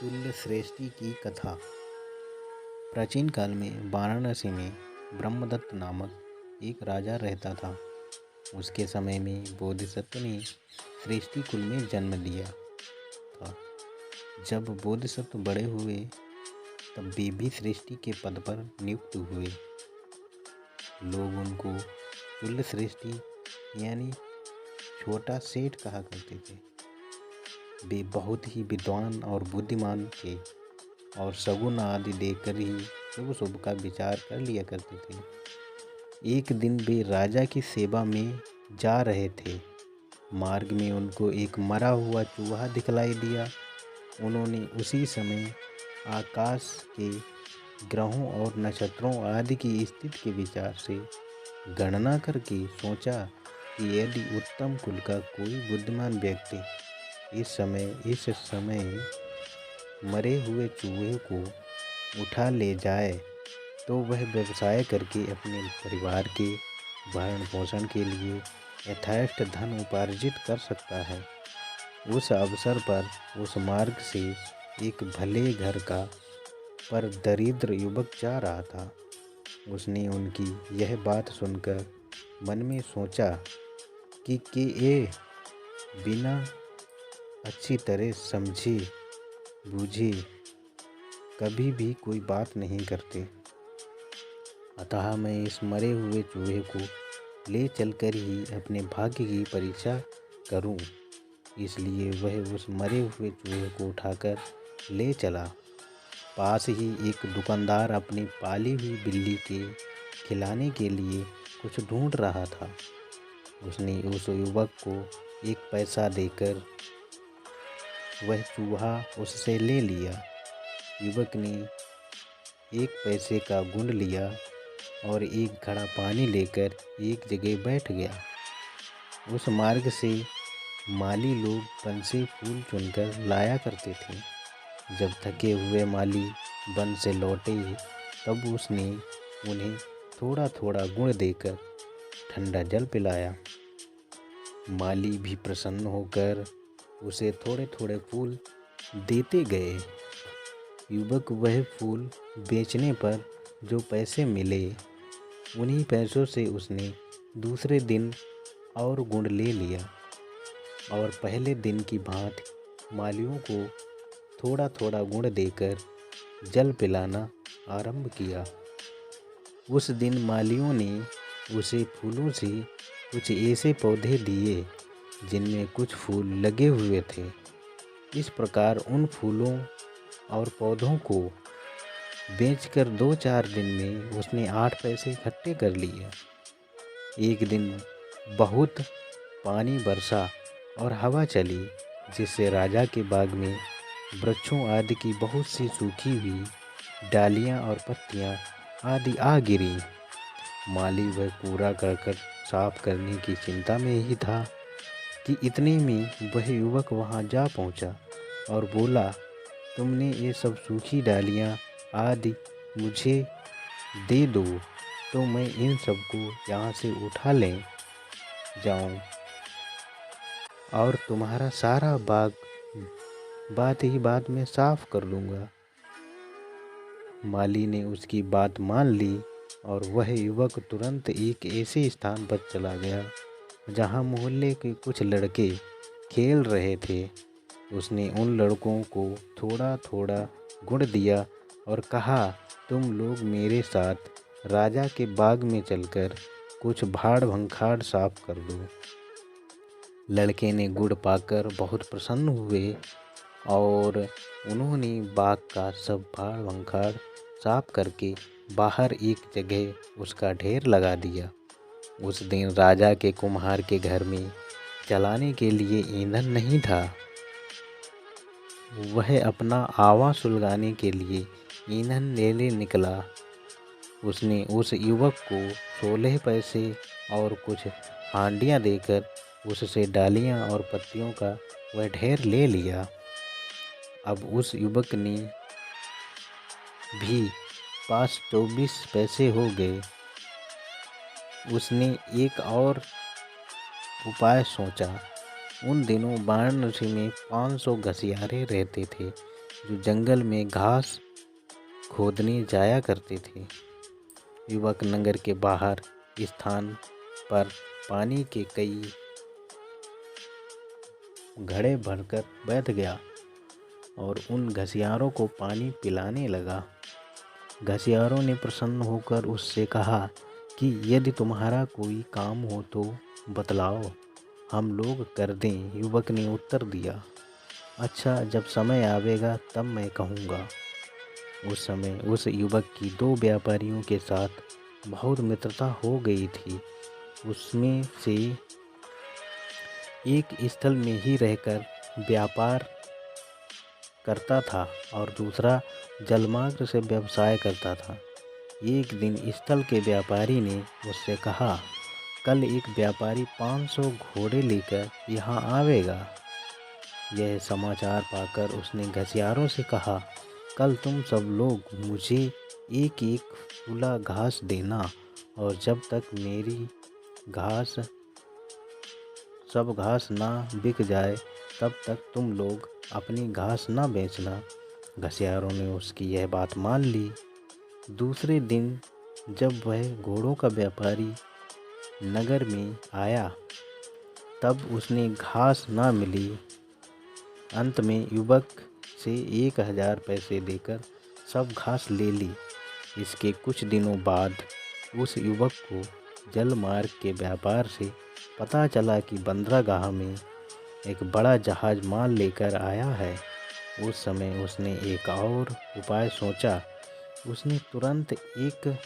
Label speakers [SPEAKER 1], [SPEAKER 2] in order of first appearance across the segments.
[SPEAKER 1] तुल्य श्रेष्ठी की कथा। प्राचीन काल में वाराणसी में ब्रह्मदत्त नामक एक राजा रहता था। उसके समय में बोधिसत्व ने श्रेष्ठी कुल में जन्म लिया था। जब बोधिसत्व बड़े हुए तब वे भी श्रेष्ठी के पद पर नियुक्त हुए। लोग उनको तुल्य श्रेष्ठी यानी छोटा सेठ कहा करते थे। वे बहुत ही विद्वान और बुद्धिमान थे और सगुन आदि देकर ही शुभ का विचार कर लिया करते थे। एक दिन वे राजा की सेवा में जा रहे थे। मार्ग में उनको एक मरा हुआ चूहा दिखलाई दिया। उन्होंने उसी समय आकाश के ग्रहों और नक्षत्रों आदि की स्थिति के विचार से गणना करके सोचा कि यदि उत्तम कुल का कोई बुद्धिमान व्यक्ति इस समय मरे हुए चूहे को उठा ले जाए तो वह व्यवसाय करके अपने परिवार के भरण पोषण के लिए यथेष्ट धन उपार्जित कर सकता है। उस अवसर पर उस मार्ग से एक भले घर का पर दरिद्र युवक जा रहा था। उसने उनकी यह बात सुनकर मन में सोचा कि ये बिना अच्छी तरह समझे बूझे कभी भी कोई बात नहीं करते। अतः मैं इस मरे हुए चूहे को ले चलकर ही अपने भाग्य की परीक्षा करूं। इसलिए वह उस मरे हुए चूहे को उठाकर ले चला। पास ही एक दुकानदार अपनी पाली हुई बिल्ली के खिलाने के लिए कुछ ढूंढ रहा था। उसने उस युवक को एक पैसा देकर वह चूहा उससे ले लिया। युवक ने एक पैसे का गुंड लिया और एक घड़ा पानी लेकर एक जगह बैठ गया। उस मार्ग से माली लोग वन से फूल चुनकर लाया करते थे। जब थके हुए माली वन से लौटे तब उसने उन्हें थोड़ा थोड़ा गुण देकर ठंडा जल पिलाया। माली भी प्रसन्न होकर उसे थोड़े थोड़े फूल देते गए। युवक वह फूल बेचने पर जो पैसे मिले उन्हीं पैसों से उसने दूसरे दिन और गुड़ ले लिया और पहले दिन की भांति मालियों को थोड़ा थोड़ा गुड़ देकर जल पिलाना आरंभ किया। उस दिन मालियों ने उसे फूलों से कुछ ऐसे पौधे दिए जिनमें कुछ फूल लगे हुए थे। इस प्रकार उन फूलों और पौधों को बेचकर 2-4 दिन में उसने 8 पैसे इकट्ठे कर लिए। एक दिन बहुत पानी बरसा और हवा चली, जिससे राजा के बाग में वृक्षों आदि की बहुत सी सूखी हुई डालियां और पत्तियां आदि आ गिरी। माली वह कूड़ा करकट साफ करने की चिंता में ही था कि इतने में वह युवक वहां जा पहुंचा और बोला, तुमने ये सब सूखी डालियां आदि मुझे दे दो तो मैं इन सबको यहाँ से उठा ले जाऊं और तुम्हारा सारा बाग बात ही बात में साफ कर दूंगा। माली ने उसकी बात मान ली और वह युवक तुरंत एक ऐसे स्थान पर चला गया जहाँ मोहल्ले के कुछ लड़के खेल रहे थे। उसने उन लड़कों को थोड़ा थोड़ा गुड़ दिया और कहा, तुम लोग मेरे साथ राजा के बाग में चलकर कुछ भाड़ भंखाड़ साफ कर दो। लड़के ने गुड़ पाकर बहुत प्रसन्न हुए और उन्होंने बाग का सब भाड़ भंखाड़ साफ करके बाहर एक जगह उसका ढेर लगा दिया। उस दिन राजा के कुम्हार के घर में जलाने के लिए ईंधन नहीं था। वह अपना आवा सुलगाने के लिए ईंधन लेने निकला। उसने उस युवक को 16 पैसे और कुछ हांडियाँ देकर उससे डालियाँ और पत्तियों का वह ढेर ले लिया। अब उस युवक ने भी पास 24 पैसे हो गए। उसने एक और उपाय सोचा उन दिनों वाराणसी में 500 घसियारे रहते थे जो जंगल में घास खोदने जाया करते थे। युवक नगर के बाहर स्थान पर पानी के कई घड़े भरकर बैठ गया और उन घसियारों को पानी पिलाने लगा। घसियारों ने प्रसन्न होकर उससे कहा कि यदि तुम्हारा कोई काम हो तो बतलाओ, हम लोग कर दें। युवक ने उत्तर दिया, अच्छा, जब समय आवेगा तब मैं कहूँगा। उस समय उस युवक की 2 व्यापारियों के साथ बहुत मित्रता हो गई थी। उसमें से एक स्थल में ही रहकर व्यापार करता था और दूसरा जलमार्ग से व्यवसाय करता था। एक दिन स्थल के व्यापारी ने उससे कहा, कल एक व्यापारी 500 घोड़े लेकर यहाँ आवेगा। यह समाचार पाकर उसने घसियारों से कहा, कल तुम सब लोग मुझे एक एक फूला घास देना और जब तक मेरी सब घास ना बिक जाए तब तक तुम लोग अपनी घास ना बेचना। घसियारों ने उसकी यह बात मान ली। दूसरे दिन जब वह घोड़ों का व्यापारी नगर में आया तब उसने घास ना मिली। अंत में युवक से 1000 पैसे देकर सब घास ले ली। इसके कुछ दिनों बाद उस युवक को जलमार्ग के व्यापार से पता चला कि बंदरगाह में एक बड़ा जहाज माल लेकर आया है। उस समय उसने एक और उपाय सोचा। उसने तुरंत एक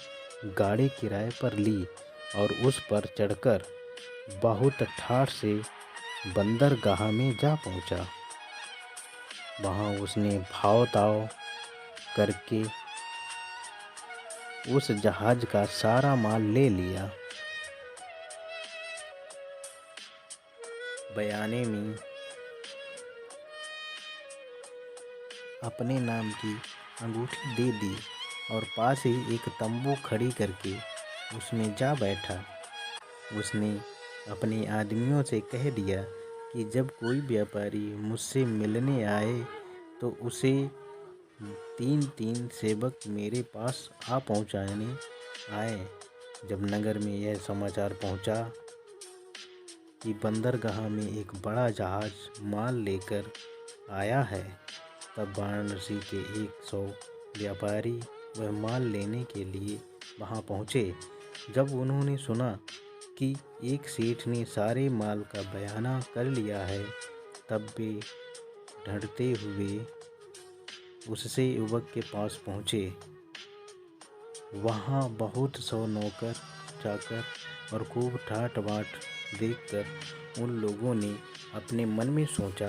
[SPEAKER 1] गाड़ी किराए पर ली और उस पर चढ़कर बहुत ठाठ से बंदरगाह में जा पहुंचा। वहां उसने भाव ताव करके उस जहाज का सारा माल ले लिया। बयाने में अपने नाम की अंगूठी दे दी और पास ही एक तंबू खड़ी करके उसमें जा बैठा। उसने अपने आदमियों से कह दिया कि जब कोई व्यापारी मुझसे मिलने आए तो उसे 3-3 सेवक मेरे पास आ पहुंचाने आए। जब नगर में यह समाचार पहुंचा कि बंदरगाह में एक बड़ा जहाज माल लेकर आया है, तब वाराणसी के 100 व्यापारी वह माल लेने के लिए वहां पहुंचे। जब उन्होंने सुना कि एक सेठ ने सारे माल का बयाना कर लिया है, तब वे ढड़ते हुए उससे युवक के पास पहुंचे। वहां बहुत सौ नौकर चाकर और खूब ठाट बाट देखकर उन लोगों ने अपने मन में सोचा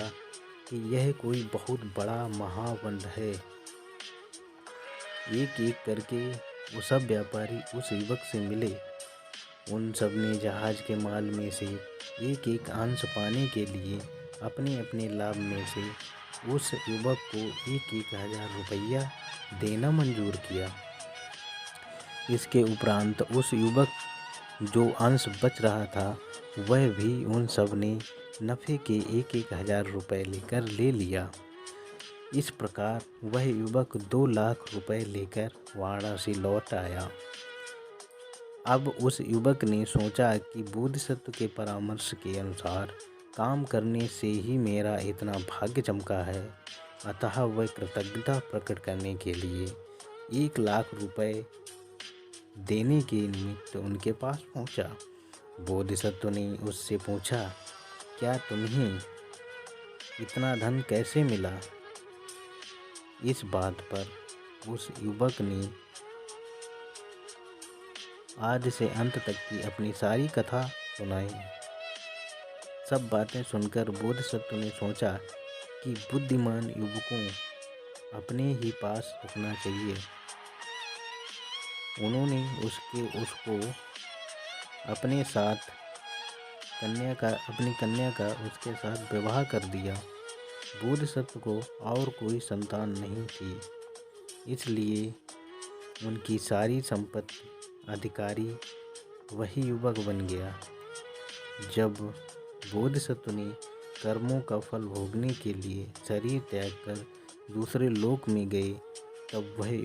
[SPEAKER 1] कि यह कोई बहुत बड़ा महावंड है। एक एक करके वो सब व्यापारी उस युवक से मिले। उन सब ने जहाज के माल में से एक एक अंश पाने के लिए अपने अपने लाभ में से उस युवक को 1,000 रुपया देना मंजूर किया। इसके उपरांत उस युवक जो अंश बच रहा था वह भी उन सब ने नफ़े के 1,000 रुपये लेकर ले लिया। इस प्रकार वह युवक 2 लाख रुपए लेकर वाराणसी लौट आया। अब उस युवक ने सोचा कि बोधिसत्व के परामर्श के अनुसार काम करने से ही मेरा इतना भाग्य चमका है, अतः वह कृतज्ञता प्रकट करने के लिए 1 लाख रुपए देने के निमित्त उनके पास पहुंचा। बोधिसत्व ने उससे पूछा, क्या तुम्हें इतना धन कैसे मिला? इस बात पर उस युवक ने आदि से अंत तक की अपनी सारी कथा सुनाई। सब बातें सुनकर बोधिसत्व ने सोचा कि बुद्धिमान युवकों अपने ही पास रखना चाहिए। उन्होंने उसको अपनी कन्या का उसके साथ विवाह कर दिया। बोधिसत्व को और कोई संतान नहीं थी, इसलिए उनकी सारी संपत्ति अधिकारी वही युवक बन गया। जब बोधिसत्व ने कर्मों का फल भोगने के लिए शरीर त्याग कर दूसरे लोक में गए, तब वह